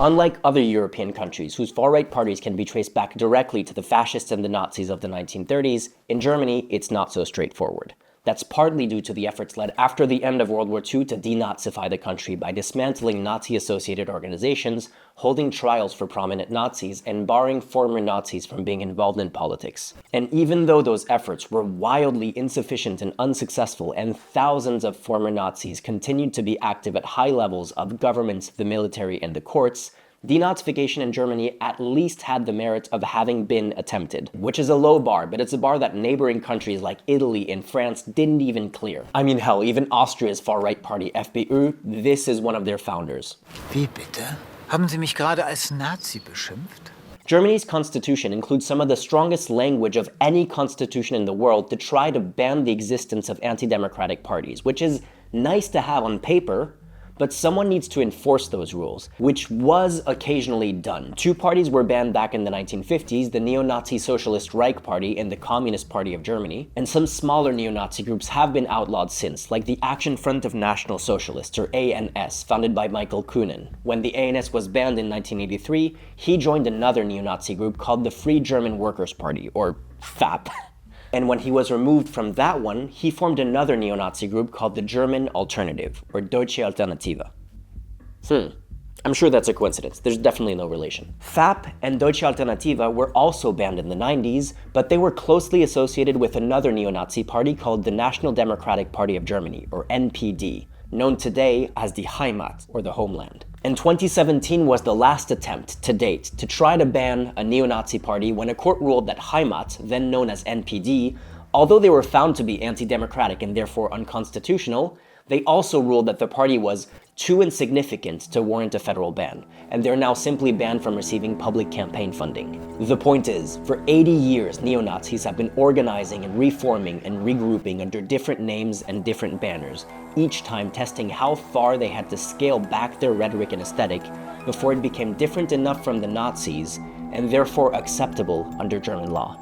Unlike other European countries, whose far-right parties can be traced back directly to the fascists and the Nazis of the 1930s, in Germany, it's not so straightforward. That's partly due to the efforts led after the end of World War II to denazify the country by dismantling Nazi-associated organizations, holding trials for prominent Nazis, and barring former Nazis from being involved in politics. And even though those efforts were wildly insufficient and unsuccessful, and thousands of former Nazis continued to be active at high levels of government, the military, and the courts, denazification in Germany at least had the merit of having been attempted, which is a low bar, but it's a bar that neighboring countries like Italy and France didn't even clear. I mean, hell, even Austria's far-right party, FPÖ, this is one of their founders. Wie bitte? Haben Sie mich gerade als Nazi beschimpft? Germany's constitution includes some of the strongest language of any constitution in the world to try to ban the existence of anti-democratic parties, which is nice to have on paper, but someone needs to enforce those rules, which was occasionally done. Two parties were banned back in the 1950s, the neo-Nazi Socialist Reich Party and the Communist Party of Germany, and some smaller neo-Nazi groups have been outlawed since, like the Action Front of National Socialists, or ANS, founded by Michael Kühnen. When the ANS was banned in 1983, he joined another neo-Nazi group called the Free German Workers' Party, or FAP. And when he was removed from that one, he formed another neo-Nazi group called the German Alternative, or Deutsche Alternative. I'm sure that's a coincidence. There's definitely no relation. FAP and Deutsche Alternative were also banned in the 90s, but they were closely associated with another neo-Nazi party called the National Democratic Party of Germany, or NPD, known today as the Heimat, or the homeland. And 2017 was the last attempt, to date, to try to ban a neo-Nazi party when a court ruled that Heimat, then known as NPD, although they were found to be anti-democratic and therefore unconstitutional, they also ruled that the party was too insignificant to warrant a federal ban, and they're now simply banned from receiving public campaign funding. The point is, for 80 years, neo-Nazis have been organizing and reforming and regrouping under different names and different banners, each time testing how far they had to scale back their rhetoric and aesthetic before it became different enough from the Nazis and therefore acceptable under German law.